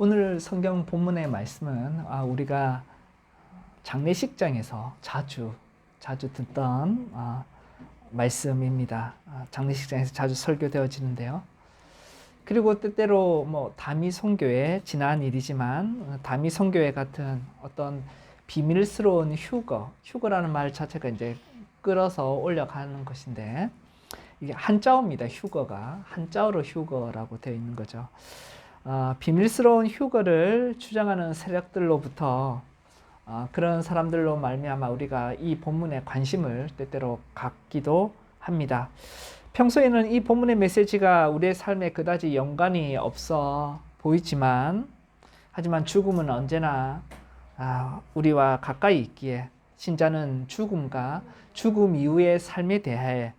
오늘 성경 본문의 말씀은 우리가 장례식장에서 자주 듣던 말씀입니다. 장례식장에서 자주 설교되어지는데요. 그리고 때때로 다미 선교회, 지난 일이지만 다미 선교회 같은 어떤 비밀스러운 휴거라는 말 자체가 이제 끌어서 올려가는 것인데, 이게 한자어입니다. 휴거가 한자어로 휴거라고 되어 있는 거죠. 비밀스러운 휴거를 주장하는 세력들로부터 그런 사람들로 말미암아 우리가 이 본문에 관심을 때때로 갖기도 합니다. 평소에는 이 본문의 메시지가 우리의 삶에 그다지 연관이 없어 보이지만, 하지만 죽음은 언제나 우리와 가까이 있기에 신자는 죽음과 죽음 이후의 삶에 대해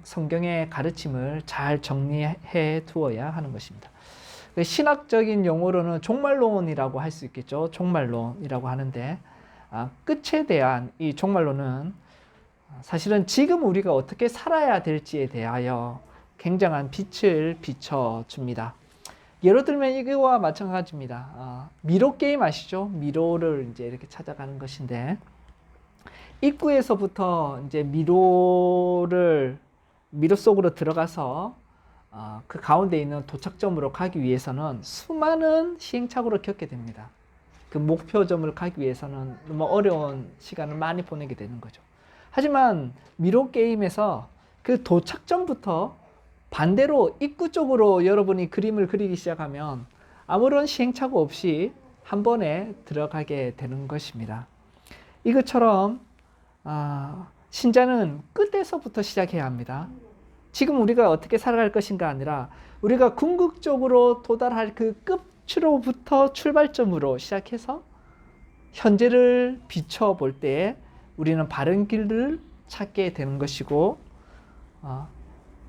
성경의 가르침을 잘 정리해 두어야 하는 것입니다. 신학적인 용어로는 종말론이라고 할 수 있겠죠. 종말론이라고 하는데, 끝에 대한 이 종말론은 사실은 지금 우리가 어떻게 살아야 될지에 대하여 굉장한 빛을 비춰줍니다. 예를 들면 이거와 마찬가지입니다. 미로 게임 아시죠? 미로를 이제 이렇게 찾아가는 것인데, 입구에서부터 이제 미로 속으로 들어가서 그 가운데 있는 도착점으로 가기 위해서는 수많은 시행착오를 겪게 됩니다. 그 목표점을 가기 위해서는 너무 어려운 시간을 많이 보내게 되는 거죠. 하지만 미로 게임에서 그 도착점부터 반대로 입구 쪽으로 여러분이 그림을 그리기 시작하면 아무런 시행착오 없이 한 번에 들어가게 되는 것입니다. 이것처럼 신자는 끝에서부터 시작해야 합니다. 지금 우리가 어떻게 살아갈 것인가 아니라 우리가 궁극적으로 도달할 그 끝으로부터 출발점으로 시작해서 현재를 비춰볼 때 우리는 바른 길을 찾게 되는 것이고,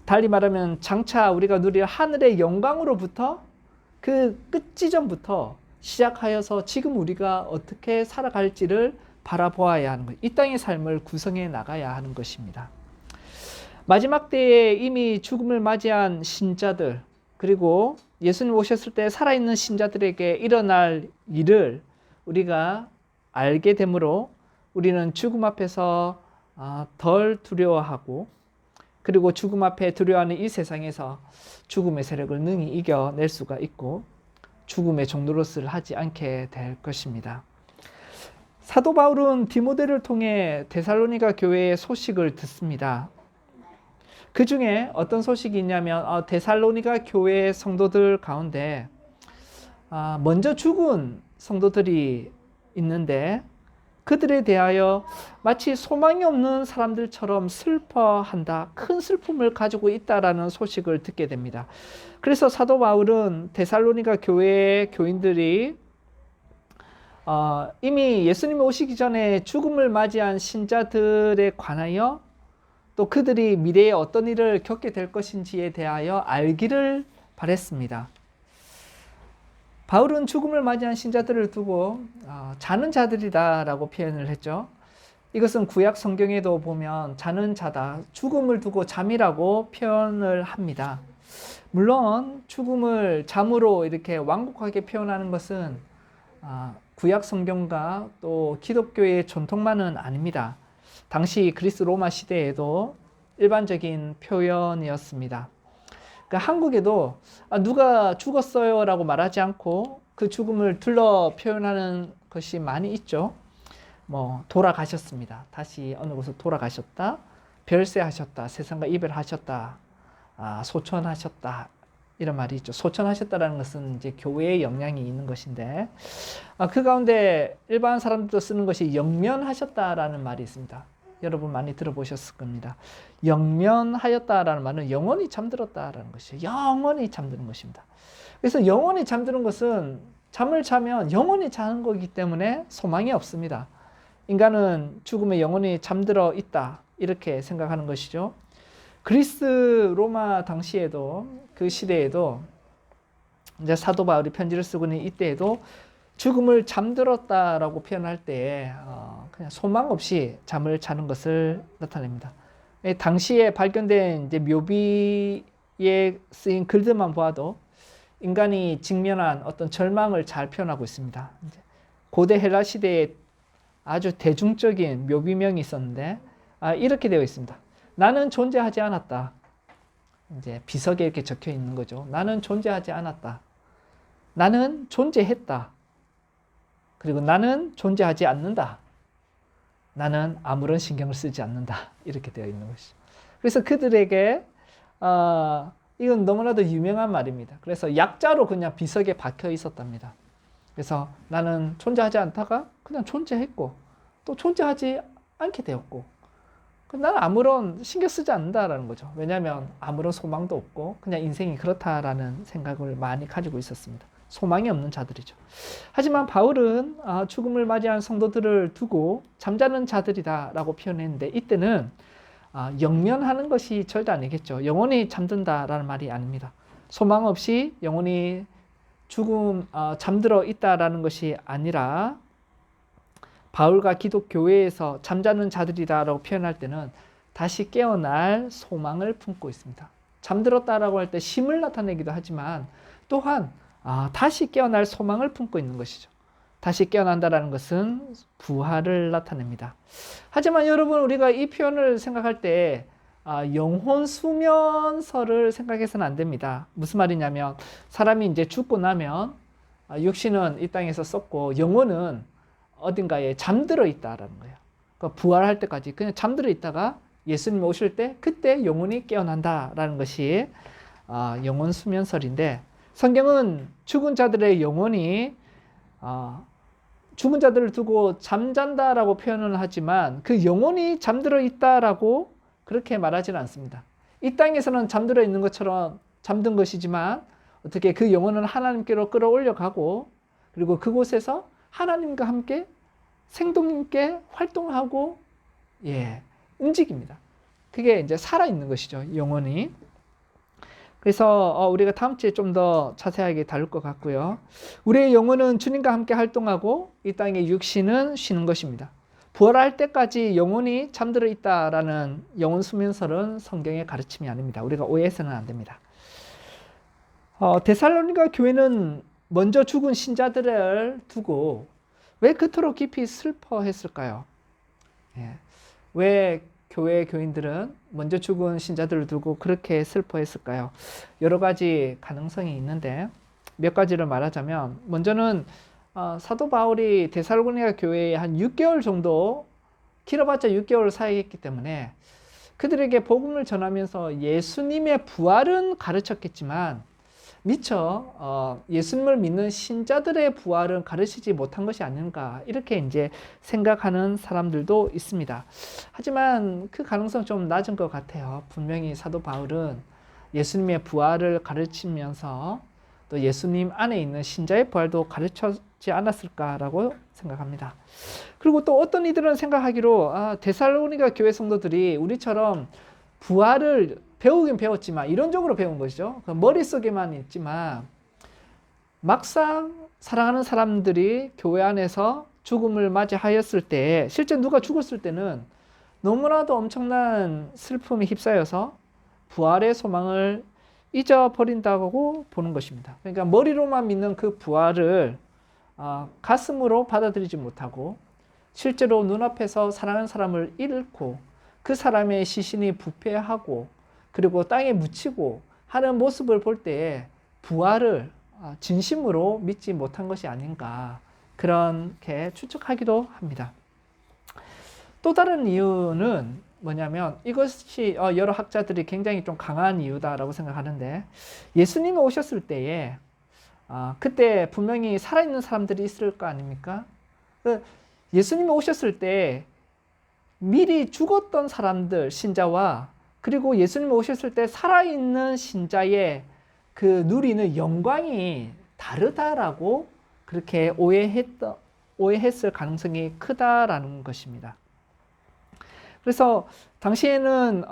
달리 말하면 장차 우리가 누릴 하늘의 영광으로부터 그 끝 지점부터 시작하여서 지금 우리가 어떻게 살아갈지를 바라보아야 하는 것, 이 땅의 삶을 구성해 나가야 하는 것입니다. 마지막 때에 이미 죽음을 맞이한 신자들, 그리고 예수님 오셨을 때 살아있는 신자들에게 일어날 일을 우리가 알게 되므로 우리는 죽음 앞에서 덜 두려워하고, 그리고 죽음 앞에 두려워하는 이 세상에서 죽음의 세력을 능히 이겨낼 수가 있고 죽음의 종노릇을 하지 않게 될 것입니다. 사도 바울은 디모데를 통해 데살로니가 교회의 소식을 듣습니다. 그 중에 어떤 소식이 있냐면 데살로니가 교회 성도들 가운데 먼저 죽은 성도들이 있는데 그들에 대하여 마치 소망이 없는 사람들처럼 슬퍼한다, 큰 슬픔을 가지고 있다라는 소식을 듣게 됩니다. 그래서 사도 바울은 데살로니가 교회의 교인들이 이미 예수님이 오시기 전에 죽음을 맞이한 신자들에 관하여 또 그들이 미래에 어떤 일을 겪게 될 것인지에 대하여 알기를 바랬습니다. 바울은 죽음을 맞이한 신자들을 두고 자는 자들이다라고 표현을 했죠. 이것은 구약 성경에도 보면 자는 자다, 죽음을 두고 잠이라고 표현을 합니다. 물론 죽음을 잠으로 이렇게 완곡하게 표현하는 것은 구약 성경과 또 기독교의 전통만은 아닙니다. 당시 그리스 로마 시대에도 일반적인 표현이었습니다. 그러니까 한국에도 누가 죽었어요 라고 말하지 않고 그 죽음을 둘러 표현하는 것이 많이 있죠. 돌아가셨습니다. 다시 어느 곳으로 돌아가셨다, 별세하셨다, 세상과 이별하셨다, 소천하셨다, 이런 말이 있죠. 소천하셨다라는 것은 이제 교회의 영향이 있는 것인데, 그 가운데 일반 사람들도 쓰는 것이 영면하셨다라는 말이 있습니다. 여러분 많이 들어보셨을 겁니다. 영면하였다라는 말은 영원히 잠들었다라는 것이에요. 영원히 잠드는 것입니다. 그래서 영원히 잠드는 것은 잠을 자면 영원히 자는 거기 때문에 소망이 없습니다. 인간은 죽음에 영원히 잠들어 있다, 이렇게 생각하는 것이죠. 그리스 로마 당시에도, 그 시대에도 이제 사도 바울이 편지를 쓰고 있는 이때에도 죽음을 잠들었다라고 표현할 때 그냥 소망 없이 잠을 자는 것을 나타냅니다. 당시에 발견된 이제 묘비에 쓰인 글들만 보아도 인간이 직면한 어떤 절망을 잘 표현하고 있습니다. 고대 헬라 시대에 아주 대중적인 묘비명이 있었는데 이렇게 되어 있습니다. 나는 존재하지 않았다. 이제 비석에 이렇게 적혀 있는 거죠. 나는 존재하지 않았다. 나는 존재했다. 그리고 나는 존재하지 않는다. 나는 아무런 신경을 쓰지 않는다. 이렇게 되어 있는 것이죠. 그래서 그들에게 이건 너무나도 유명한 말입니다. 그래서 약자로 그냥 비석에 박혀 있었답니다. 그래서 나는 존재하지 않다가 그냥 존재했고 또 존재하지 않게 되었고 나는 아무런 신경 쓰지 않는다라는 거죠. 왜냐하면 아무런 소망도 없고 그냥 인생이 그렇다라는 생각을 많이 가지고 있었습니다. 소망이 없는 자들이죠. 하지만 바울은 죽음을 맞이한 성도들을 두고 잠자는 자들이다라고 표현했는데 이때는 영면하는 것이 절대 아니겠죠. 영원히 잠든다라는 말이 아닙니다. 소망 없이 영원히 잠들어 있다라는 것이 아니라 바울과 기독교회에서 잠자는 자들이다라고 표현할 때는 다시 깨어날 소망을 품고 있습니다. 잠들었다라고 할 때 심을 나타내기도 하지만 또한 다시 깨어날 소망을 품고 있는 것이죠. 다시 깨어난다라는 것은 부활을 나타냅니다. 하지만 여러분 우리가 이 표현을 생각할 때 영혼 수면설을 생각해서는 안 됩니다. 무슨 말이냐면 사람이 이제 죽고 나면 육신은 이 땅에서 썩고 영혼은 어딘가에 잠들어 있다라는 거예요. 그러니까 부활할 때까지 그냥 잠들어 있다가 예수님 오실 때 그때 영혼이 깨어난다라는 것이 영혼 수면설인데 성경은 죽은 자들의 영혼이 죽은 자들을 두고 잠잔다라고 표현을 하지만 그 영혼이 잠들어 있다라고 그렇게 말하지는 않습니다. 이 땅에서는 잠들어 있는 것처럼 잠든 것이지만 어떻게 그 영혼은 하나님께로 끌어올려 가고 그리고 그곳에서 하나님과 함께 생동 있게 활동하고 움직입니다. 그게 이제 살아있는 것이죠. 영혼이. 그래서 우리가 다음 주에 좀 더 자세하게 다룰 것 같고요. 우리의 영혼은 주님과 함께 활동하고 이 땅의 육신은 쉬는 것입니다. 부활할 때까지 영혼이 잠들어 있다라는 영혼 수면설은 성경의 가르침이 아닙니다. 우리가 오해해서는 안 됩니다. 데살로니가 교회는 먼저 죽은 신자들을 두고 왜 그토록 깊이 슬퍼했을까요? 왜 교회 교인들은 먼저 죽은 신자들을 두고 그렇게 슬퍼했을까요? 여러 가지 가능성이 있는데 몇 가지를 말하자면 먼저는 사도 바울이 데살로니가 교회에 한 6개월 정도 길어봤자 6개월 사역했기 때문에 그들에게 복음을 전하면서 예수님의 부활은 가르쳤겠지만 미처 예수님을 믿는 신자들의 부활은 가르치지 못한 것이 아닌가 이렇게 이제 생각하는 사람들도 있습니다. 하지만 그 가능성 좀 낮은 것 같아요. 분명히 사도 바울은 예수님의 부활을 가르치면서 또 예수님 안에 있는 신자의 부활도 가르쳤지 않았을까라고 생각합니다. 그리고 또 어떤 이들은 생각하기로 데살로니가 교회 성도들이 우리처럼 부활을 배우긴 배웠지만 이론적으로 배운 것이죠. 머릿속에만 있지만 막상 사랑하는 사람들이 교회 안에서 죽음을 맞이하였을 때 실제 누가 죽었을 때는 너무나도 엄청난 슬픔에 휩싸여서 부활의 소망을 잊어버린다고 보는 것입니다. 그러니까 머리로만 믿는 그 부활을 가슴으로 받아들이지 못하고 실제로 눈앞에서 사랑하는 사람을 잃고 그 사람의 시신이 부패하고 그리고 땅에 묻히고 하는 모습을 볼 때에 부활을 진심으로 믿지 못한 것이 아닌가 그렇게 추측하기도 합니다. 또 다른 이유는 뭐냐면 이것이 여러 학자들이 굉장히 좀 강한 이유다라고 생각하는데 예수님이 오셨을 때에 그때 분명히 살아있는 사람들이 있을 거 아닙니까? 예수님이 오셨을 때 미리 죽었던 사람들 신자와 그리고 예수님 오셨을 때 살아있는 신자의 그 누리는 영광이 다르다라고 그렇게 오해했을 가능성이 크다라는 것입니다. 그래서 당시에는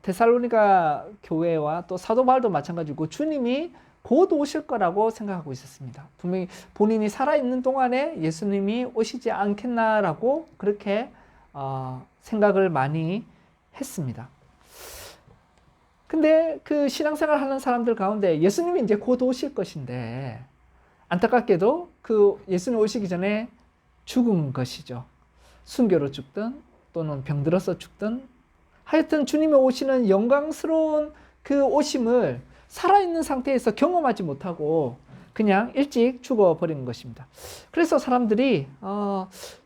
데살로니가 교회와 또 사도 바울도 마찬가지고 주님이 곧 오실 거라고 생각하고 있었습니다. 분명히 본인이 살아있는 동안에 예수님이 오시지 않겠나라고 그렇게 생각을 많이 했습니다. 근데 그 신앙생활 하는 사람들 가운데 예수님이 이제 곧 오실 것인데 안타깝게도 그 예수님 오시기 전에 죽은 것이죠. 순교로 죽든 또는 병들어서 죽든 하여튼 주님이 오시는 영광스러운 그 오심을 살아있는 상태에서 경험하지 못하고 그냥 일찍 죽어버린 것입니다. 그래서 사람들이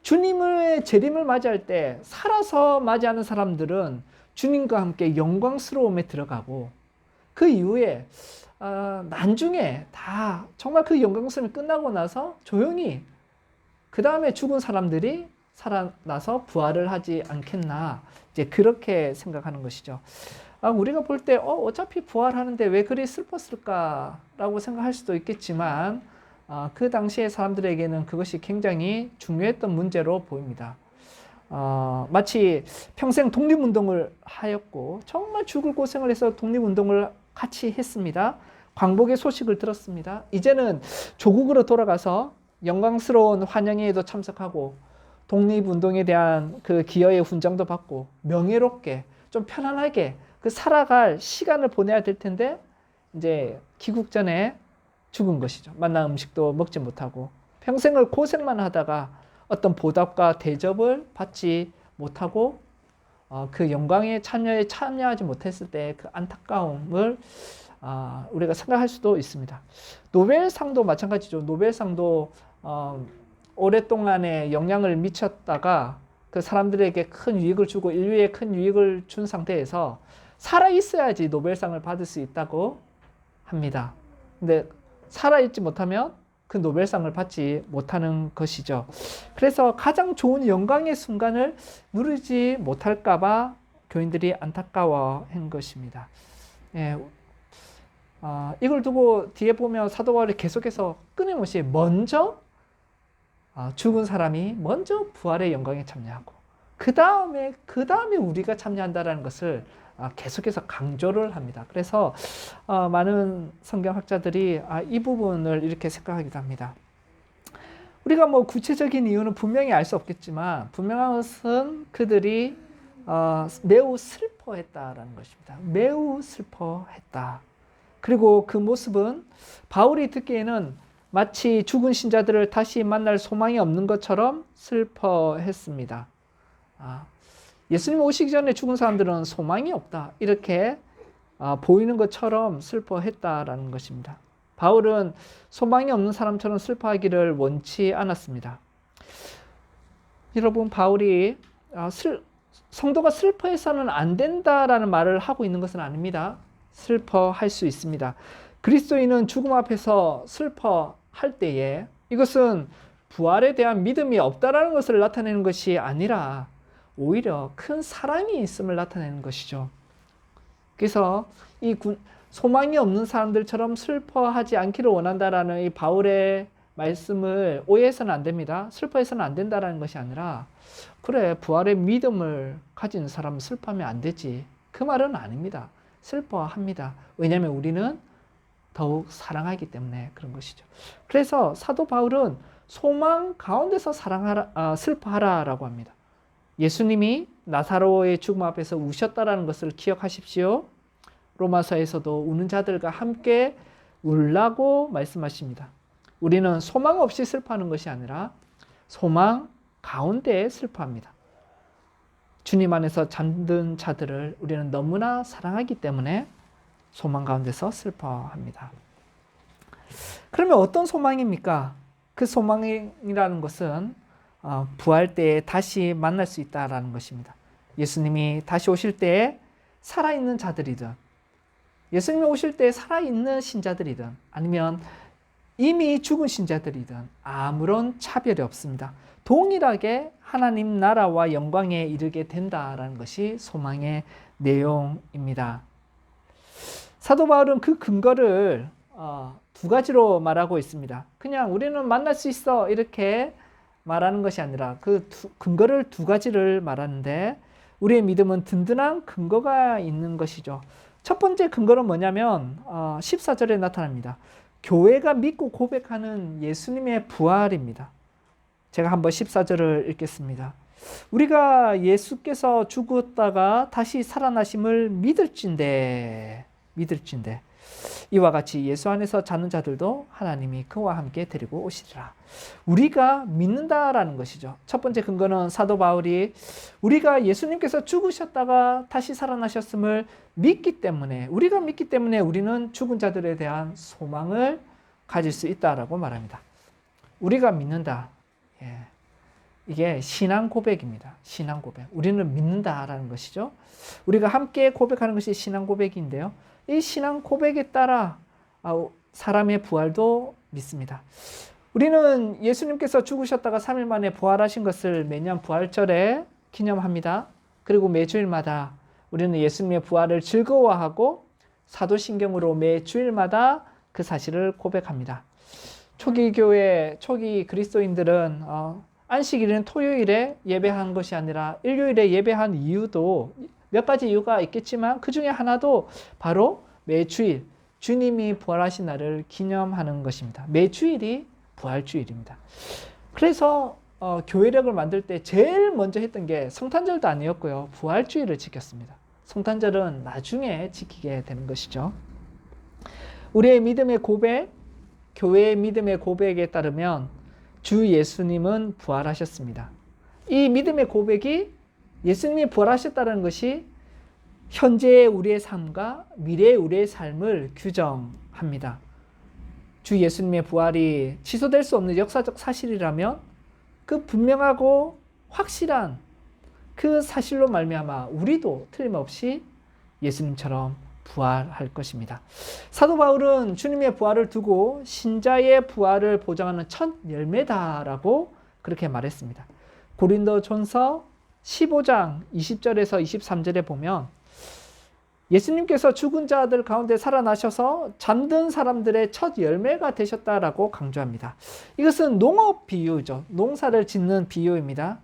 주님의 재림을 맞이할 때 살아서 맞이하는 사람들은 주님과 함께 영광스러움에 들어가고 그 이후에 나중에 다 정말 그 영광스러움이 끝나고 나서 조용히 그 다음에 죽은 사람들이 살아나서 부활을 하지 않겠나 이제 그렇게 생각하는 것이죠. 우리가 볼 때 어차피 부활하는데 왜 그리 슬펐을까라고 생각할 수도 있겠지만 그 당시에 사람들에게는 그것이 굉장히 중요했던 문제로 보입니다. 마치 평생 독립운동을 하였고 정말 죽을 고생을 해서 독립운동을 같이 했습니다. 광복의 소식을 들었습니다. 이제는 조국으로 돌아가서 영광스러운 환영회에도 참석하고 독립운동에 대한 그 기여의 훈장도 받고 명예롭게 좀 편안하게 그 살아갈 시간을 보내야 될 텐데 이제 귀국 전에 죽은 것이죠. 맛난 음식도 먹지 못하고 평생을 고생만 하다가 어떤 보답과 대접을 받지 못하고 그 영광의 참여에 참여하지 못했을 때 그 안타까움을 우리가 생각할 수도 있습니다. 노벨상도 마찬가지죠. 노벨상도 오랫동안의 영향을 미쳤다가 그 사람들에게 큰 유익을 주고 인류에 큰 유익을 준 상태에서 살아있어야지 노벨상을 받을 수 있다고 합니다. 근데 살아있지 못하면 그 노벨상을 받지 못하는 것이죠. 그래서 가장 좋은 영광의 순간을 누리지 못할까봐 교인들이 안타까워한 것입니다. 예, 이걸 두고 뒤에 보면 사도 바울이 계속해서 끊임없이 먼저 죽은 사람이 먼저 부활의 영광에 참여하고 그 다음에 우리가 참여한다는 것을 계속해서 강조를 합니다. 그래서 많은 성경학자들이 이 부분을 이렇게 생각하기도 합니다. 우리가 뭐 구체적인 이유는 분명히 알 수 없겠지만 분명한 것은 그들이 매우 슬퍼했다라는 것입니다. 매우 슬퍼했다. 그리고 그 모습은 바울이 듣기에는 마치 죽은 신자들을 다시 만날 소망이 없는 것처럼 슬퍼했습니다. 예수님 오시기 전에 죽은 사람들은 소망이 없다. 이렇게 보이는 것처럼 슬퍼했다라는 것입니다. 바울은 소망이 없는 사람처럼 슬퍼하기를 원치 않았습니다. 여러분, 바울이 성도가 슬퍼해서는 안 된다라는 말을 하고 있는 것은 아닙니다. 슬퍼할 수 있습니다. 그리스도인은 죽음 앞에서 슬퍼할 때에 이것은 부활에 대한 믿음이 없다라는 것을 나타내는 것이 아니라 오히려 큰 사랑이 있음을 나타내는 것이죠. 그래서 이 소망이 없는 사람들처럼 슬퍼하지 않기를 원한다라는 이 바울의 말씀을 오해해서는 안 됩니다. 슬퍼해서는 안 된다라는 것이 아니라 그래, 부활의 믿음을 가진 사람은 슬퍼하면 안 되지. 그 말은 아닙니다. 슬퍼합니다. 왜냐하면 우리는 더욱 사랑하기 때문에 그런 것이죠. 그래서 사도 바울은 소망 가운데서 슬퍼하라라고 합니다. 예수님이 나사로의 죽음 앞에서 우셨다라는 것을 기억하십시오. 로마서에서도 우는 자들과 함께 울라고 말씀하십니다. 우리는 소망 없이 슬퍼하는 것이 아니라 소망 가운데 슬퍼합니다. 주님 안에서 잠든 자들을 우리는 너무나 사랑하기 때문에 소망 가운데서 슬퍼합니다. 그러면 어떤 소망입니까? 그 소망이라는 것은 부활 때에 다시 만날 수 있다라는 것입니다. 예수님이 다시 오실 때에 살아있는 자들이든 예수님이 오실 때 살아있는 신자들이든 아니면 이미 죽은 신자들이든 아무런 차별이 없습니다. 동일하게 하나님 나라와 영광에 이르게 된다라는 것이 소망의 내용입니다. 사도 바울은 그 근거를 두 가지로 말하고 있습니다. 그냥 우리는 만날 수 있어 이렇게 말하는 것이 아니라 그 근거를 두 가지를 말하는데 우리의 믿음은 든든한 근거가 있는 것이죠. 첫 번째 근거는 뭐냐면 14절에 나타납니다. 교회가 믿고 고백하는 예수님의 부활입니다. 제가 한번 14절을 읽겠습니다. 우리가 예수께서 죽었다가 다시 살아나심을 믿을진데 이와 같이 예수 안에서 자는 자들도 하나님이 그와 함께 데리고 오시리라. 우리가 믿는다라는 것이죠. 첫 번째 근거는 사도 바울이 우리가 예수님께서 죽으셨다가 다시 살아나셨음을 믿기 때문에, 우리가 믿기 때문에 우리는 죽은 자들에 대한 소망을 가질 수 있다라고 말합니다. 우리가 믿는다. 예. 이게 신앙 고백입니다. 신앙 고백. 우리는 믿는다라는 것이죠. 우리가 함께 고백하는 것이 신앙 고백인데요. 이 신앙 고백에 따라 사람의 부활도 믿습니다. 우리는 예수님께서 죽으셨다가 3일 만에 부활하신 것을 매년 부활절에 기념합니다. 그리고 매주일마다 우리는 예수님의 부활을 즐거워하고 사도신경으로 매주일마다 그 사실을 고백합니다. 초기 교회, 초기 그리스도인들은 안식일은 토요일에 예배한 것이 아니라 일요일에 예배한 이유도 몇 가지 이유가 있겠지만 그 중에 하나도 바로 매주일 주님이 부활하신 날을 기념하는 것입니다. 매주일이 부활주일입니다. 그래서 교회력을 만들 때 제일 먼저 했던 게 성탄절도 아니었고요. 부활주일을 지켰습니다. 성탄절은 나중에 지키게 되는 것이죠. 우리의 믿음의 고백, 교회의 믿음의 고백에 따르면 주 예수님은 부활하셨습니다. 이 믿음의 고백이 예수님이 부활하셨다는 것이 현재의 우리의 삶과 미래의 우리의 삶을 규정합니다. 주 예수님의 부활이 취소될 수 없는 역사적 사실이라면 그 분명하고 확실한 그 사실로 말미암아 우리도 틀림없이 예수님처럼 부활할 것입니다. 사도 바울은 주님의 부활을 두고 신자의 부활을 보장하는 첫 열매다라고 그렇게 말했습니다. 고린도전서 15장 20절에서 23절에 보면 예수님께서 죽은 자들 가운데 살아나셔서 잠든 사람들의 첫 열매가 되셨다라고 강조합니다. 이것은 농업 비유죠. 농사를 짓는 비유입니다.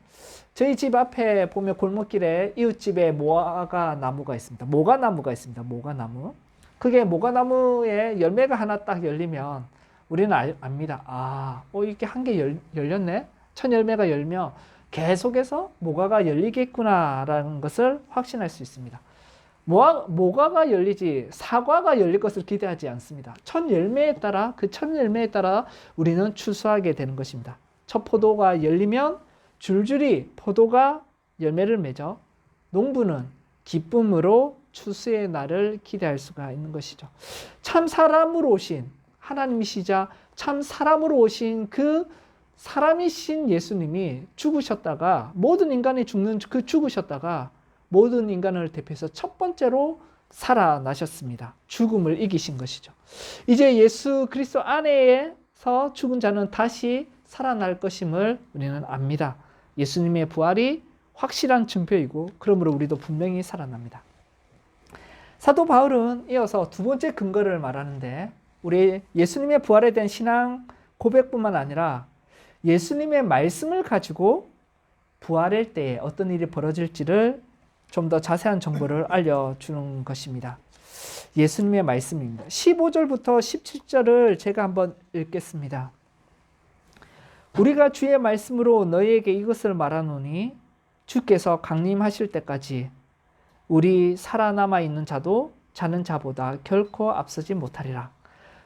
저희 집 앞에 보면 골목길에 이웃집에 모가 나무가 있습니다. 모가나무가 있습니다. 모가나무. 그게 모가나무에 열매가 하나 딱 열리면 우리는 압니다. 이렇게 한 개 열렸네? 첫 열매가 열면 계속해서 모가가 열리겠구나라는 것을 확신할 수 있습니다. 모가가 열리지 사과가 열릴 것을 기대하지 않습니다. 첫 열매에 따라 그 첫 열매에 따라 우리는 추수하게 되는 것입니다. 첫 포도가 열리면 줄줄이 포도가 열매를 맺어 농부는 기쁨으로 추수의 날을 기대할 수가 있는 것이죠. 참 사람으로 오신 하나님이시자 참 사람으로 오신 그 사람이신 예수님이 죽으셨다가 모든 인간이 죽는 그 죽으셨다가 모든 인간을 대표해서 첫 번째로 살아나셨습니다. 죽음을 이기신 것이죠. 이제 예수 그리스도 안에서 죽은 자는 다시 살아날 것임을 우리는 압니다. 예수님의 부활이 확실한 증표이고 그러므로 우리도 분명히 살아납니다. 사도 바울은 이어서 두 번째 근거를 말하는데 우리 예수님의 부활에 대한 신앙 고백뿐만 아니라 예수님의 말씀을 가지고 부활할 때에 어떤 일이 벌어질지를 좀 더 자세한 정보를 알려주는 것입니다. 예수님의 말씀입니다. 15절부터 17절을 제가 한번 읽겠습니다. 우리가 주의 말씀으로 너희에게 이것을 말하노니 주께서 강림하실 때까지 우리 살아남아 있는 자도 자는 자보다 결코 앞서지 못하리라.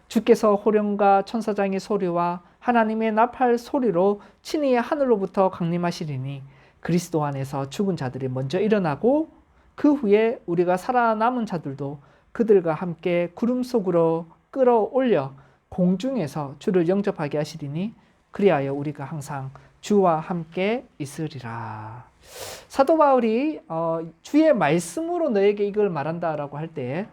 주께서 호령과 천사장의 소리와 하나님의 나팔 소리로 친히 하늘로부터 강림하시리니 그리스도 안에서 죽은 자들이 먼저 일어나고 그 후에 우리가 살아남은 자들도 그들과 함께 구름 속으로 끌어올려 공중에서 주를 영접하게 하시리니 그리하여 우리가 항상 주와 함께 있으리라. 사도 바울이 주의 말씀으로 너에게 이걸 말한다라고 할 때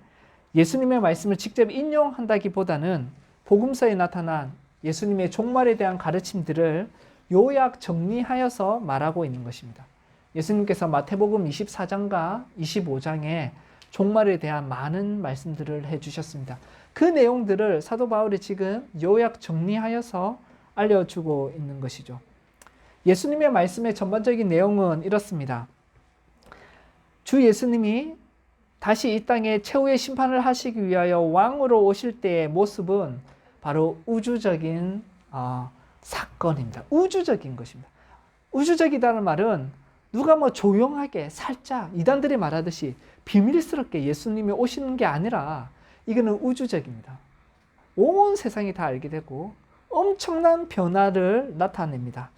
예수님의 말씀을 직접 인용한다기보다는 복음서에 나타난 예수님의 종말에 대한 가르침들을 요약 정리하여서 말하고 있는 것입니다. 예수님께서 마태복음 24장과 25장에 종말에 대한 많은 말씀들을 해주셨습니다. 그 내용들을 사도 바울이 지금 요약 정리하여서 알려주고 있는 것이죠. 예수님의 말씀의 전반적인 내용은 이렇습니다. 주 예수님이 다시 이 땅에 최후의 심판을 하시기 위하여 왕으로 오실 때의 모습은 바로 우주적인 사건입니다. 우주적인 것입니다. 우주적이라는 말은 누가 뭐 조용하게 살짝 이단들이 말하듯이 비밀스럽게 예수님이 오시는 게 아니라 이거는 우주적입니다. 온 세상이 다 알게 되고 엄청난 변화를 나타냅니다.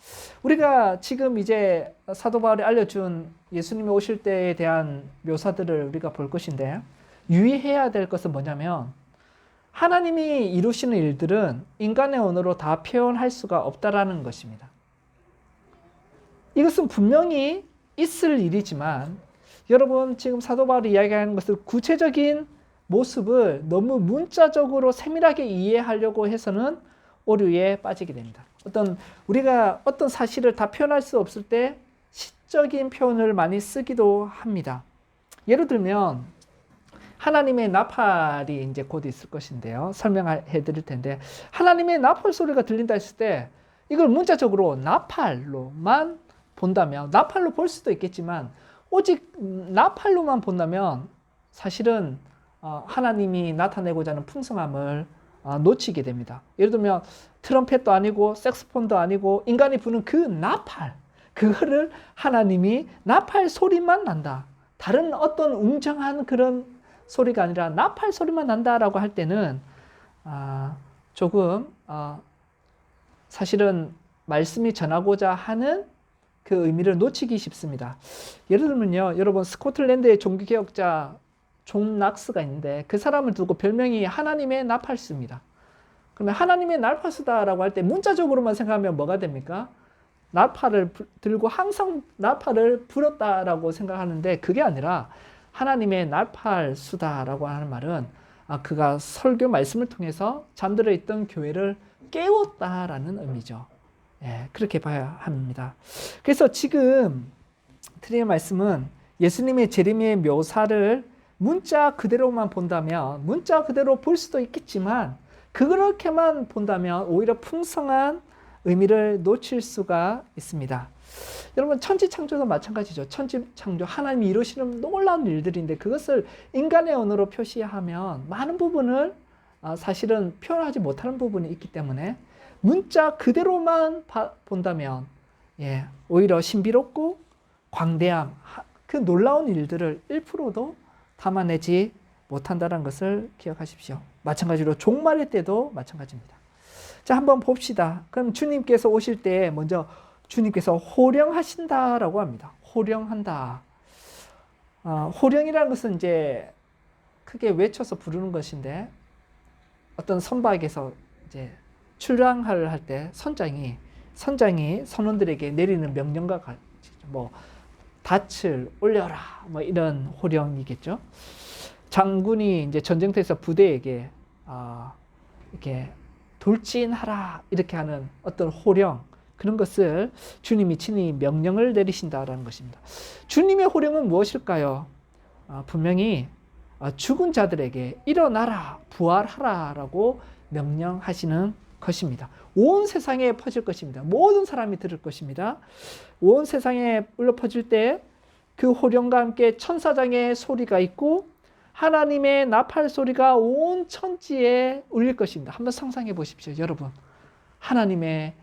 우리가 지금 이제 사도 바울이 알려준 예수님이 오실 때에 대한 묘사들을 우리가 볼 것인데, 유의해야 될 것은 뭐냐면 하나님이 이루시는 일들은 인간의 언어로 다 표현할 수가 없다라는 것입니다. 이것은 분명히 있을 일이지만 여러분 지금 사도 바울이 이야기하는 것을 구체적인 모습을 너무 문자적으로 세밀하게 이해하려고 해서는 오류에 빠지게 됩니다. 우리가 어떤 사실을 다 표현할 수 없을 때 시적인 표현을 많이 쓰기도 합니다. 예를 들면 하나님의 나팔이 이제 곧 있을 것인데요. 설명해 드릴 텐데, 하나님의 나팔 소리가 들린다 했을 때 이걸 문자적으로 나팔로만 본다면, 나팔로 볼 수도 있겠지만 오직 나팔로만 본다면 사실은 하나님이 나타내고자 하는 풍성함을 놓치게 됩니다. 예를 들면 트럼펫도 아니고 색소폰도 아니고 인간이 부는 그 나팔, 그거를 하나님이 나팔 소리만 난다, 다른 어떤 웅장한 그런 소리가 아니라 나팔 소리만 난다라고 할 때는 조금 사실은 말씀이 전하고자 하는 그 의미를 놓치기 쉽습니다. 예를 들면요, 여러분 스코틀랜드의 종교개혁자 존 낙스가 있는데 그 사람을 두고 별명이 하나님의 나팔수입니다. 그러면 하나님의 나팔수다라고 할 때 문자적으로만 생각하면 뭐가 됩니까? 나팔을 들고 항상 나팔을 불었다라고 생각하는데, 그게 아니라 하나님의 나팔수다라고 하는 말은 그가 설교 말씀을 통해서 잠들어 있던 교회를 깨웠다라는 의미죠. 예, 그렇게 봐야 합니다. 그래서 지금 드리는 말씀은 예수님의 재림의 묘사를 문자 그대로만 본다면, 문자 그대로 볼 수도 있겠지만 그렇게만 본다면 오히려 풍성한 의미를 놓칠 수가 있습니다. 여러분 천지창조도 마찬가지죠. 천지창조, 하나님이 이루시는 놀라운 일들인데 그것을 인간의 언어로 표시하면 많은 부분을 사실은 표현하지 못하는 부분이 있기 때문에 문자 그대로만 본다면 오히려 신비롭고 광대함, 그 놀라운 일들을 1%도 담아내지 못한다는 것을 기억하십시오. 마찬가지로 종말의 때도 마찬가지입니다. 자, 한번 봅시다. 그럼 주님께서 오실 때 먼저 주님께서 호령하신다라고 합니다. 호령한다. 호령이라는 것은 이제 크게 외쳐서 부르는 것인데, 어떤 선박에서 이제 출항을 할 때 선장이 선원들에게 내리는 명령과 같이 뭐 닻을 올려라 뭐 이런 호령이겠죠. 장군이 이제 전쟁터에서 부대에게 이렇게 돌진하라 이렇게 하는 어떤 호령, 그런 것을 주님이 친히 명령을 내리신다라는 것입니다. 주님의 호령은 무엇일까요? 분명히 죽은 자들에게 일어나라, 부활하라라고 명령하시는 것입니다. 온 세상에 퍼질 것입니다. 모든 사람이 들을 것입니다. 온 세상에 울려 퍼질 때 그 호령과 함께 천사장의 소리가 있고 하나님의 나팔 소리가 온 천지에 울릴 것입니다. 한번 상상해 보십시오, 여러분. 하나님의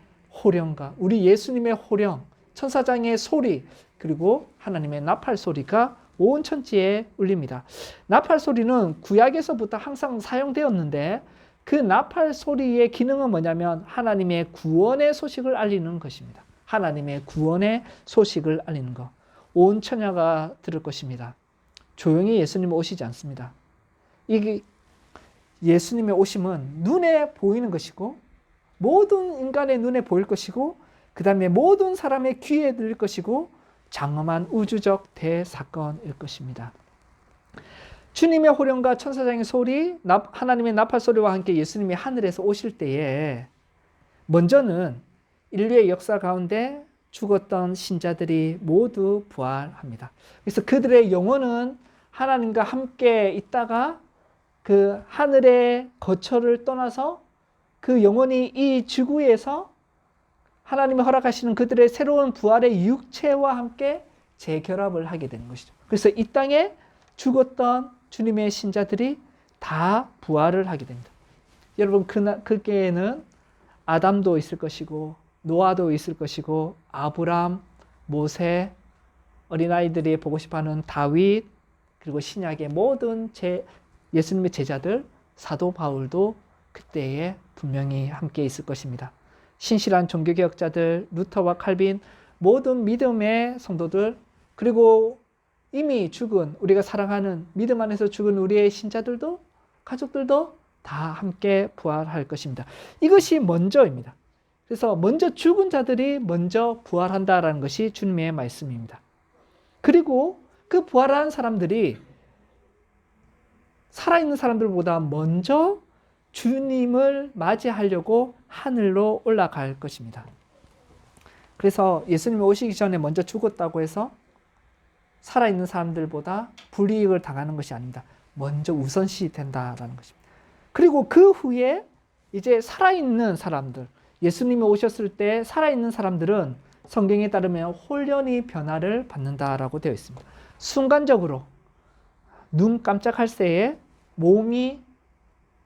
호령과 우리 예수님의 호령, 천사장의 소리, 그리고 하나님의 나팔 소리가 온 천지에 울립니다. 나팔 소리는 구약에서부터 항상 사용되었는데 그 나팔 소리의 기능은 뭐냐면 하나님의 구원의 소식을 알리는 것입니다. 하나님의 구원의 소식을 알리는 것. 온 천하가 들을 것입니다. 조용히 예수님은 오시지 않습니다. 이게 예수님의 오심은 눈에 보이는 것이고 모든 인간의 눈에 보일 것이고 그 다음에 모든 사람의 귀에 들릴 것이고 장엄한 우주적 대사건일 것입니다. 주님의 호령과 천사장의 소리, 하나님의 나팔 소리와 함께 예수님이 하늘에서 오실 때에 먼저는 인류의 역사 가운데 죽었던 신자들이 모두 부활합니다. 그래서 그들의 영혼은 하나님과 함께 있다가 그 하늘의 거처를 떠나서 그 영혼이 이 지구에서 하나님이 허락하시는 그들의 새로운 부활의 육체와 함께 재결합을 하게 되는 것이죠. 그래서 이 땅에 죽었던 주님의 신자들이 다 부활을 하게 됩니다. 여러분, 그게는 아담도 있을 것이고 노아도 있을 것이고 아브람, 모세, 어린아이들이 보고 싶어하는 다윗, 그리고 신약의 모든 예수님의 제자들, 사도 바울도 그때에 분명히 함께 있을 것입니다. 신실한 종교개혁자들, 루터와 칼빈, 모든 믿음의 성도들, 그리고 이미 죽은, 우리가 사랑하는 믿음 안에서 죽은 우리의 신자들도, 가족들도 다 함께 부활할 것입니다. 이것이 먼저입니다. 그래서 먼저 죽은 자들이 먼저 부활한다라는 것이 주님의 말씀입니다. 그리고 그 부활한 사람들이 살아있는 사람들보다 먼저 주님을 맞이하려고 하늘로 올라갈 것입니다. 그래서 예수님이 오시기 전에 먼저 죽었다고 해서 살아있는 사람들보다 불이익을 당하는 것이 아닙니다. 먼저 우선시 된다라는 것입니다. 그리고 그 후에 이제 살아있는 사람들, 예수님이 오셨을 때 살아있는 사람들은 성경에 따르면 홀연히 변화를 받는다라고 되어 있습니다. 순간적으로 눈 깜짝할 새에 몸이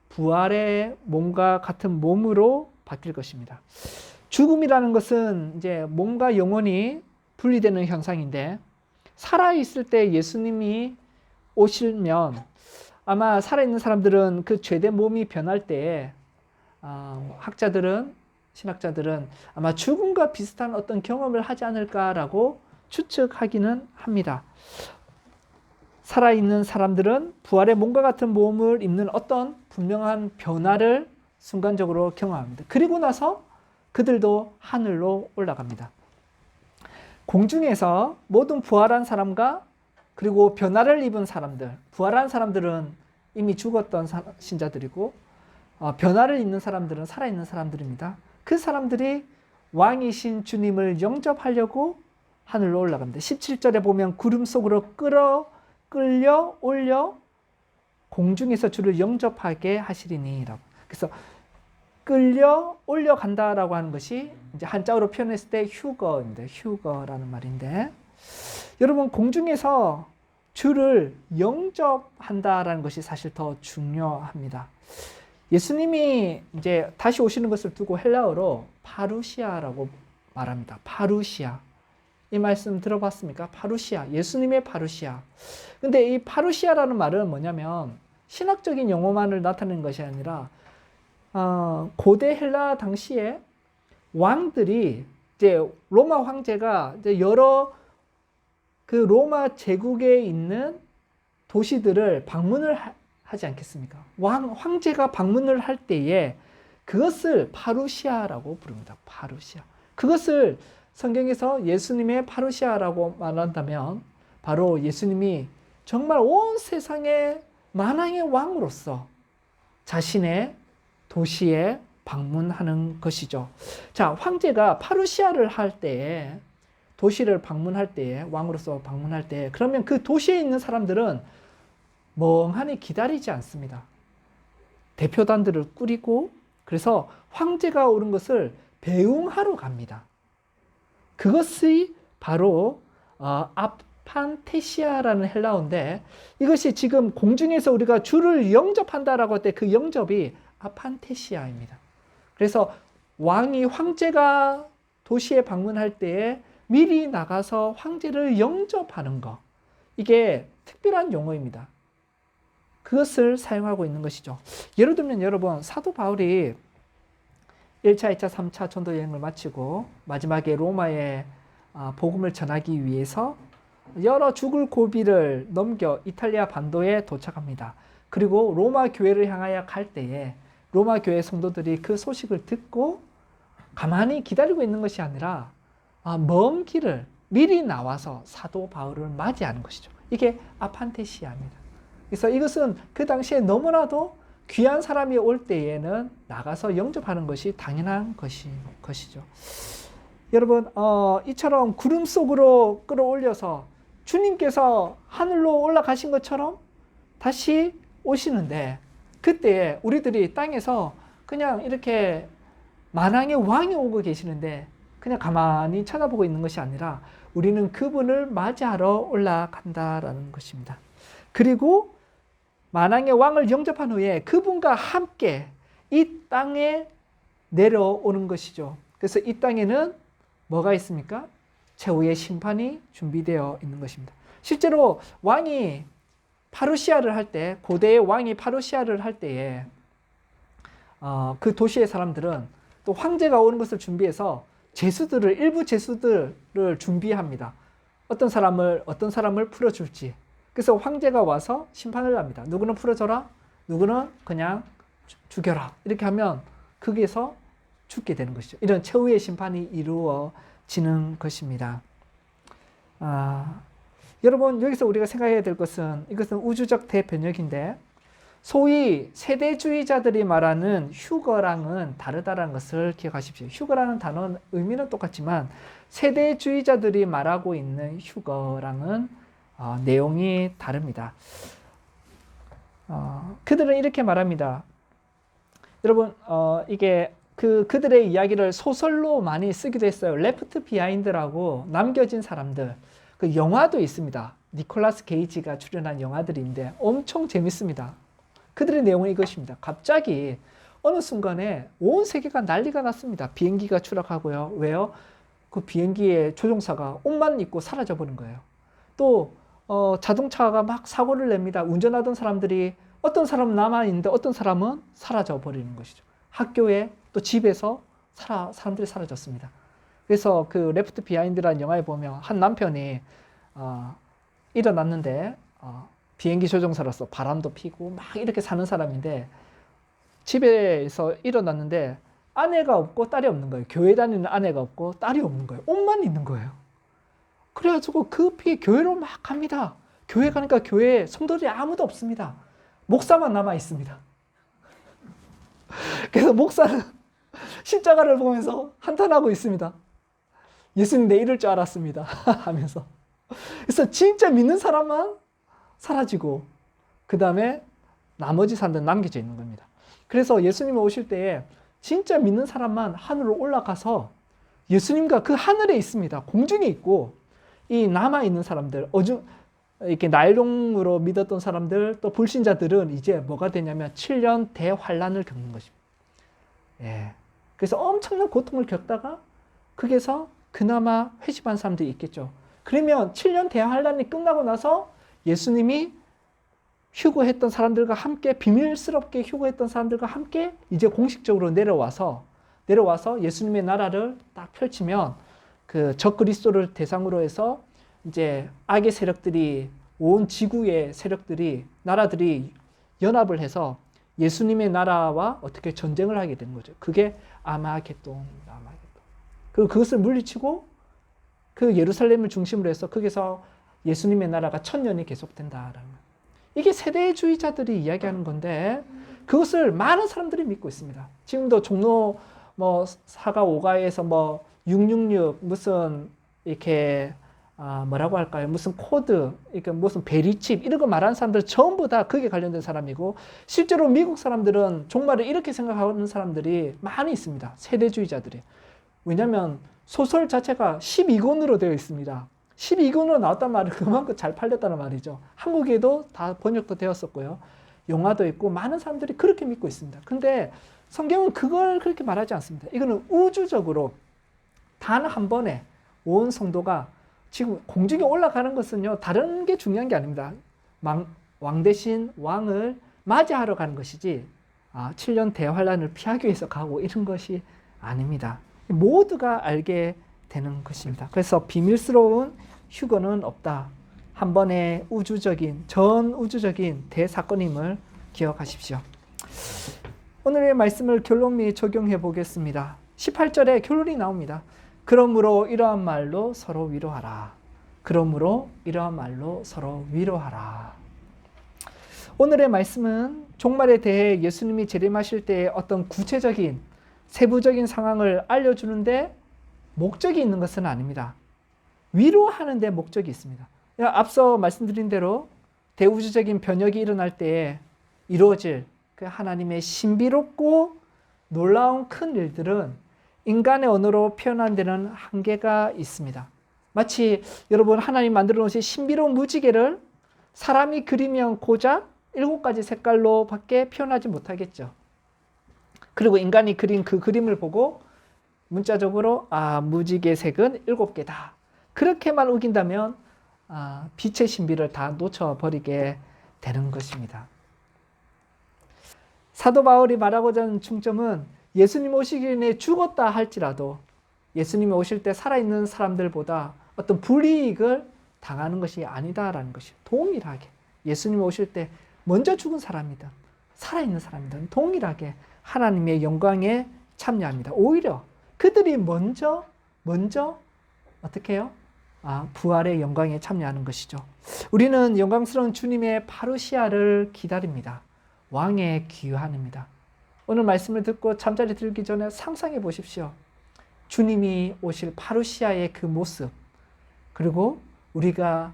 부활의 몸과 같은 몸으로 바뀔 것입니다. 죽음이라는 것은 이제 몸과 영혼이 분리되는 현상인데, 살아있을 때 예수님이 오시면 아마 살아있는 사람들은 그 죄된 몸이 변할 때에 신학자들은 아마 죽음과 비슷한 어떤 경험을 하지 않을까라고 추측하기는 합니다. 살아있는 사람들은 부활의 몸과 같은 몸을 입는 어떤 분명한 변화를 순간적으로 경험합니다. 그리고 나서 그들도 하늘로 올라갑니다. 공중에서 모든 부활한 사람과 그리고 변화를 입은 사람들, 부활한 사람들은 이미 죽었던 신자들이고, 변화를 입는 사람들은 살아있는 사람들입니다. 그 사람들이 왕이신 주님을 영접하려고 하늘로 올라갑니다. 17절에 보면 구름 속으로 끌려 올려 공중에서 주를 영접하게 하시리니라고. 그래서 끌려 올려간다라고 하는 것이 이제 한자어로 표현했을 때 휴거입니다. 휴거라는 말인데, 여러분 공중에서 주를 영접한다라는 것이 사실 더 중요합니다. 예수님이 이제 다시 오시는 것을 두고 헬라어로 파루시아라고 말합니다. 파루시아. 이 말씀 들어봤습니까? 파루시아. 예수님의 파루시아. 근데 이 파루시아라는 말은 뭐냐면 신학적인 용어만을 나타내는 것이 아니라 고대 헬라 당시에 왕들이 이제 로마 황제가 이제 여러 그 로마 제국에 있는 도시들을 방문을 하지 않겠습니까? 황제가 방문을 할 때에 그것을 파루시아라고 부릅니다. 파루시아. 그것을 성경에서 예수님의 파루시아라고 말한다면 바로 예수님이 정말 온 세상의 만왕의 왕으로서 자신의 도시에 방문하는 것이죠. 자, 황제가 파루시아를 할 때에, 도시를 방문할 때에, 왕으로서 방문할 때, 그러면 그 도시에 있는 사람들은 멍하니 기다리지 않습니다. 대표단들을 꾸리고, 그래서 황제가 오른 것을 배웅하러 갑니다. 그것이 바로 아판테시아라는 헬라어인데, 이것이 지금 공중에서 우리가 주를 영접한다라고 할 때 그 영접이 아판테시아입니다. 그래서 황제가 도시에 방문할 때에 미리 나가서 황제를 영접하는 것, 이게 특별한 용어입니다. 그것을 사용하고 있는 것이죠. 예를 들면 여러분, 사도 바울이 1차, 2차, 3차 전도 여행을 마치고 마지막에 로마에 복음을 전하기 위해서 여러 죽을 고비를 넘겨 이탈리아 반도에 도착합니다. 그리고 로마 교회를 향하여 갈 때에 로마 교회 성도들이 그 소식을 듣고 가만히 기다리고 있는 것이 아니라 먼 길을 미리 나와서 사도 바울을 맞이하는 것이죠. 이게 아판테시아입니다. 그래서 이것은 그 당시에 너무나도 귀한 사람이 올 때에는 나가서 영접하는 것이 당연한 것이죠. 여러분, 이처럼 구름 속으로 끌어올려서 주님께서 하늘로 올라가신 것처럼 다시 오시는데, 그때 우리들이 땅에서 그냥 이렇게 만왕의 왕이 오고 계시는데 그냥 가만히 쳐다보고 있는 것이 아니라 우리는 그분을 맞이하러 올라간다라는 것입니다. 그리고 만왕의 왕을 영접한 후에 그분과 함께 이 땅에 내려오는 것이죠. 그래서 이 땅에는 뭐가 있습니까? 최후의 심판이 준비되어 있는 것입니다. 실제로 왕이 파르시아를 할 때, 고대의 왕이 파르시아를 할 때에 그 도시의 사람들은 또 황제가 오는 것을 준비해서 일부 제수들을 준비합니다. 어떤 사람을 풀어줄지. 그래서 황제가 와서 심판을 합니다. 누구는 풀어줘라, 누구는 그냥 죽여라. 이렇게 하면 거기에서 죽게 되는 것이죠. 이런 최후의 심판이 이루어지는 것입니다. 여러분, 여기서 우리가 생각해야 될 것은, 이것은 우주적 대변혁인데, 소위 세대주의자들이 말하는 휴거랑은 다르다는 것을 기억하십시오. 휴거라는 단어 의미는 똑같지만 세대주의자들이 말하고 있는 휴거랑은 내용이 다릅니다. 그들은 이렇게 말합니다. 여러분, 이게 그들의 이야기를 소설로 많이 쓰기도 했어요. 레프트 비하인드라고 남겨진 사람들. 그 영화도 있습니다. 니콜라스 케이지가 출연한 영화들인데 엄청 재밌습니다. 그들의 내용은 이것입니다. 갑자기 어느 순간에 온 세계가 난리가 났습니다. 비행기가 추락하고요. 왜요? 그 비행기의 조종사가 옷만 입고 사라져 버린 거예요. 또 자동차가 막 사고를 냅니다. 운전하던 사람들이 어떤 사람은 남아있는데 어떤 사람은 사라져 버리는 것이죠. 학교에 또 집에서 사람들이 사라졌습니다. 그래서 그 레프트 비하인드라는 영화에 보면 한 남편이 일어났는데 비행기 조종사로서 바람도 피고 막 이렇게 사는 사람인데 집에서 일어났는데 아내가 없고 딸이 없는 거예요. 교회 다니는 아내가 없고 딸이 없는 거예요. 옷만 있는 거예요. 그래가지고 급히 교회로 막 갑니다. 교회 가니까 교회에 성도들이 아무도 없습니다. 목사만 남아 있습니다. 그래서 목사는 십자가를 보면서 한탄하고 있습니다. 예수님 내 이럴 줄 알았습니다. 하면서. 그래서 진짜 믿는 사람만 사라지고 그 다음에 나머지 사람들은 남겨져 있는 겁니다. 그래서 예수님이 오실 때에 진짜 믿는 사람만 하늘로 올라가서 예수님과 그 하늘에 있습니다. 공중에 있고 이 남아있는 사람들, 이렇게 나일론으로 믿었던 사람들, 또 불신자들은 이제 뭐가 되냐면 7년 대환란을 겪는 것입니다. 예. 그래서 엄청난 고통을 겪다가 거기에서 그나마 회심한 사람들이 있겠죠. 그러면 7년 대환란이 끝나고 나서 예수님이 휴거했던 사람들과 함께, 비밀스럽게 휴거했던 사람들과 함께 이제 공식적으로 내려와서 예수님의 나라를 딱 펼치면 그 적그리스도를 대상으로 해서 이제 악의 세력들이, 온 지구의 세력들이, 나라들이 연합을 해서 예수님의 나라와 어떻게 전쟁을 하게 되는 거죠. 그게 아마겟돈. 그리고 그것을 물리치고 그 예루살렘을 중심으로 해서 거기서 예수님의 나라가 1000년이 계속된다라는. 이게 세대주의자들이 이야기하는 건데 그것을 많은 사람들이 믿고 있습니다. 지금도 종로 뭐 4가 5가에서 뭐 666 무슨 이렇게 뭐라고 할까요? 무슨 코드, 그러니까 무슨 베리칩 이런 거 말하는 사람들 전부 다 거기에 관련된 사람이고, 실제로 미국 사람들은 종말을 이렇게 생각하는 사람들이 많이 있습니다. 세대주의자들이. 왜냐하면 소설 자체가 12권으로 되어 있습니다. 12권으로 나왔단 말은 그만큼 잘 팔렸다는 말이죠. 한국에도 다 번역도 되었었고요. 영화도 있고 많은 사람들이 그렇게 믿고 있습니다. 근데 성경은 그걸 그렇게 말하지 않습니다. 이거는 우주적으로 단 한 번에 온 성도가 지금 공중에 올라가는 것은요, 다른 게 중요한 게 아닙니다. 왕 대신 왕을 맞이하러 가는 것이지 7년 대환란을 피하기 위해서 가고 이런 것이 아닙니다. 모두가 알게 되는 것입니다. 그래서 비밀스러운 휴거는 없다. 한 번의 전 우주적인 대사건임을 기억하십시오. 오늘의 말씀을 결론 및 적용해 보겠습니다. 18절에 결론이 나옵니다. 그러므로 이러한 말로 서로 위로하라. 그러므로 이러한 말로 서로 위로하라. 오늘의 말씀은 종말에 대해 예수님이 재림하실 때의 어떤 구체적인 세부적인 상황을 알려주는데 목적이 있는 것은 아닙니다. 위로하는 데 목적이 있습니다. 앞서 말씀드린 대로 대우주적인 변혁이 일어날 때에 이루어질 그 하나님의 신비롭고 놀라운 큰 일들은 인간의 언어로 표현한 데는 한계가 있습니다. 마치 여러분 하나님 만들어 놓으신 신비로운 무지개를 사람이 그리면 고작 7가지 색깔로 밖에 표현하지 못하겠죠. 그리고 인간이 그린 그 그림을 보고 문자적으로 무지개 색은 7개다. 그렇게만 우긴다면 빛의 신비를 다 놓쳐버리게 되는 것입니다. 사도 바울이 말하고자 하는 중점은 예수님 오시기 전에 죽었다 할지라도 예수님이 오실 때 살아있는 사람들보다 어떤 불이익을 당하는 것이 아니다라는 것이에요. 동일하게 예수님이 오실 때 먼저 죽은 사람이든 살아있는 사람이든 동일하게 하나님의 영광에 참여합니다. 오히려 그들이 먼저 어떻게 해요? 부활의 영광에 참여하는 것이죠. 우리는 영광스러운 주님의 파루시아를 기다립니다. 왕의 귀환입니다. 오늘 말씀을 듣고 잠자리 들기 전에 상상해 보십시오. 주님이 오실 파루시아의 그 모습, 그리고 우리가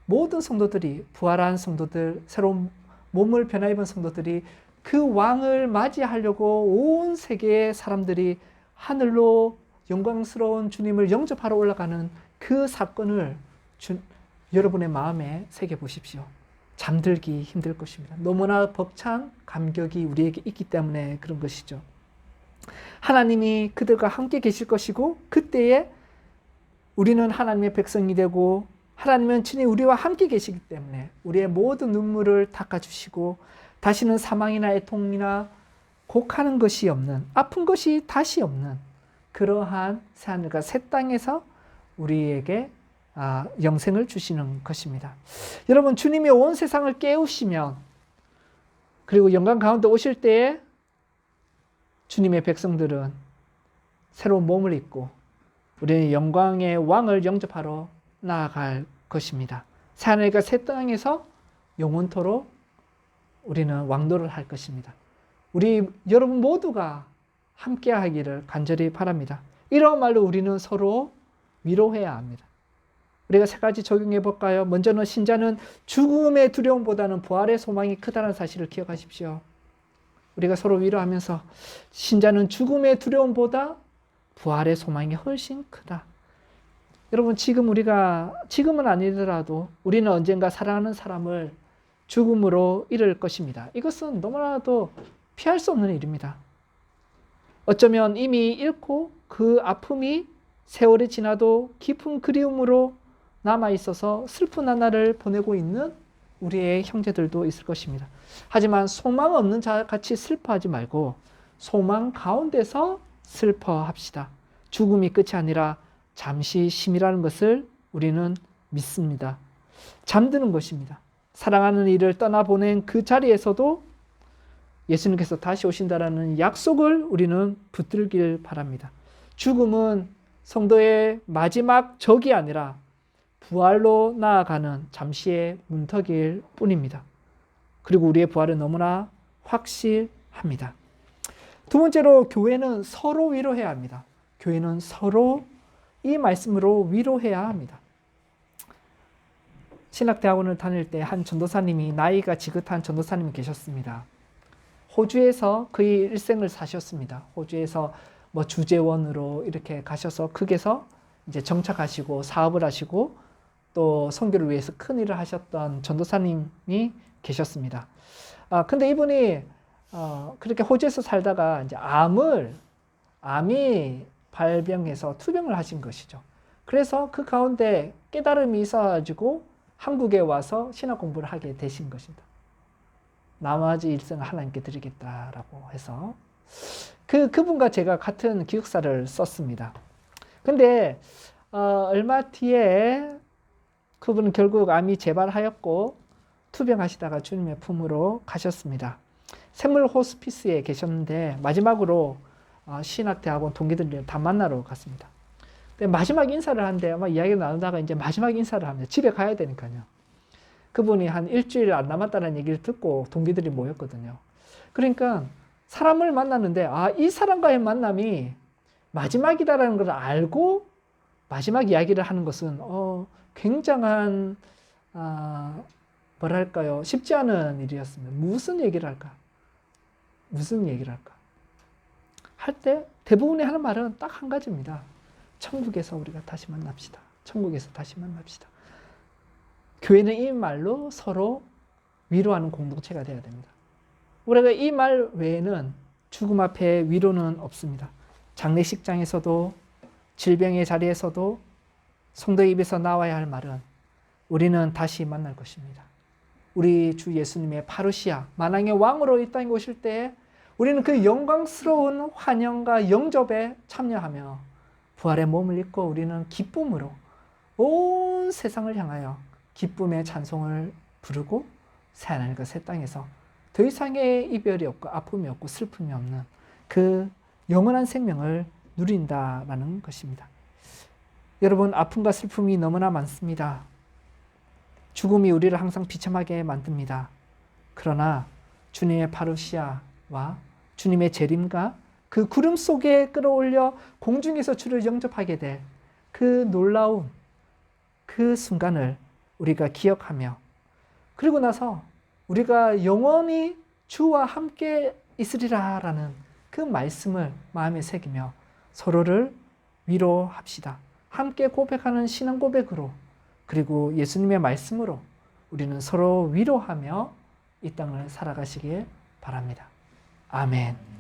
모든 성도들이, 부활한 성도들, 새로운 몸을 변화입은 성도들이 그 왕을 맞이하려고 온 세계의 사람들이 하늘로 영광스러운 주님을 영접하러 올라가는 그 사건을 여러분의 마음에 새겨 보십시오. 잠들기 힘들 것입니다. 너무나 벅찬 감격이 우리에게 있기 때문에 그런 것이죠. 하나님이 그들과 함께 계실 것이고 그때에 우리는 하나님의 백성이 되고 하나님은 친히 우리와 함께 계시기 때문에 우리의 모든 눈물을 닦아주시고 다시는 사망이나 애통이나 곡하는 것이 없는, 아픈 것이 다시 없는 그러한 새하늘과 새 땅에서 우리에게 영생을 주시는 것입니다. 여러분, 주님이 온 세상을 깨우시면, 그리고 영광 가운데 오실 때에 주님의 백성들은 새로운 몸을 입고 우리는 영광의 왕을 영접하러 나아갈 것입니다. 새하늘과 새 땅에서 영원토록 우리는 왕노를 할 것입니다. 우리 여러분 모두가 함께 하기를 간절히 바랍니다. 이런 말로 우리는 서로 위로해야 합니다. 우리가 세 가지 적용해 볼까요? 먼저는 신자는 죽음의 두려움보다는 부활의 소망이 크다는 사실을 기억하십시오. 우리가 서로 위로하면서 신자는 죽음의 두려움보다 부활의 소망이 훨씬 크다. 여러분, 지금은 아니더라도 우리는 언젠가 사랑하는 사람을 죽음으로 잃을 것입니다. 이것은 너무나도 피할 수 없는 일입니다. 어쩌면 이미 잃고 그 아픔이 세월이 지나도 깊은 그리움으로 남아있어서 슬픈 나날을 보내고 있는 우리의 형제들도 있을 것입니다. 하지만 소망 없는 자 같이 슬퍼하지 말고 소망 가운데서 슬퍼합시다. 죽음이 끝이 아니라 잠시 심이라는 것을 우리는 믿습니다. 잠드는 것입니다. 사랑하는 이를 떠나보낸 그 자리에서도 예수님께서 다시 오신다라는 약속을 우리는 붙들길 바랍니다. 죽음은 성도의 마지막 적이 아니라 부활로 나아가는 잠시의 문턱일 뿐입니다. 그리고 우리의 부활은 너무나 확실합니다. 두 번째로, 교회는 서로 위로해야 합니다. 교회는 서로 이 말씀으로 위로해야 합니다. 신학대학원을 다닐 때 한 전도사님이, 나이가 지긋한 전도사님이 계셨습니다. 호주에서 그의 일생을 사셨습니다. 호주에서 주재원으로 이렇게 가셔서 거기서 이제 정착하시고 사업을 하시고 또 선교를 위해서 큰 일을 하셨던 전도사님이 계셨습니다. 근데 이분이 그렇게 호주에서 살다가 이제 암이 발병해서 투병을 하신 것이죠. 그래서 그 가운데 깨달음이 있어가지고 한국에 와서 신학 공부를 하게 되신 것입니다. 나머지 일생을 하나님께 드리겠다라고 해서 그분과 제가 같은 기숙사를 썼습니다. 근데 얼마 뒤에 그분은 결국 암이 재발하였고 투병하시다가 주님의 품으로 가셨습니다. 샘물 호스피스에 계셨는데 마지막으로 신학대학원 동기들이랑 다 만나러 갔습니다. 근데 마지막 인사를 하는데 이야기를 나누다가 이제 마지막 인사를 합니다. 집에 가야 되니까요. 그분이 한 일주일 안 남았다는 얘기를 듣고 동기들이 모였거든요. 그러니까 사람을 만났는데 이 사람과의 만남이 마지막이다라는 걸 알고 마지막 이야기를 하는 것은 굉장한 뭐랄까요, 쉽지 않은 일이었습니다. 무슨 얘기를 할까 할 때 대부분이 하는 말은 딱 한 가지입니다. 천국에서 우리가 다시 만납시다. 천국에서 다시 만납시다. 교회는 이 말로 서로 위로하는 공동체가 되어야 됩니다. 우리가 이 말 외에는 죽음 앞에 위로는 없습니다. 장례식장에서도, 질병의 자리에서도, 성도의 입에서 나와야 할 말은 우리는 다시 만날 것입니다. 우리 주 예수님의 파루시아, 만왕의 왕으로 이 땅에 오실 때 우리는 그 영광스러운 환영과 영접에 참여하며 부활의 몸을 입고 우리는 기쁨으로 온 세상을 향하여 기쁨의 찬송을 부르고 새하늘과 새 땅에서 더 이상의 이별이 없고 아픔이 없고 슬픔이 없는 그 영원한 생명을 누린다라는 것입니다. 여러분, 아픔과 슬픔이 너무나 많습니다. 죽음이 우리를 항상 비참하게 만듭니다. 그러나 주님의 파루시아와 주님의 재림과 그 구름 속에 끌어올려 공중에서 주를 영접하게 될 그 놀라운 그 순간을 우리가 기억하며, 그리고 나서 우리가 영원히 주와 함께 있으리라 라는 그 말씀을 마음에 새기며 서로를 위로합시다. 함께 고백하는 신앙 고백으로, 그리고 예수님의 말씀으로 우리는 서로 위로하며 이 땅을 살아가시길 바랍니다. 아멘.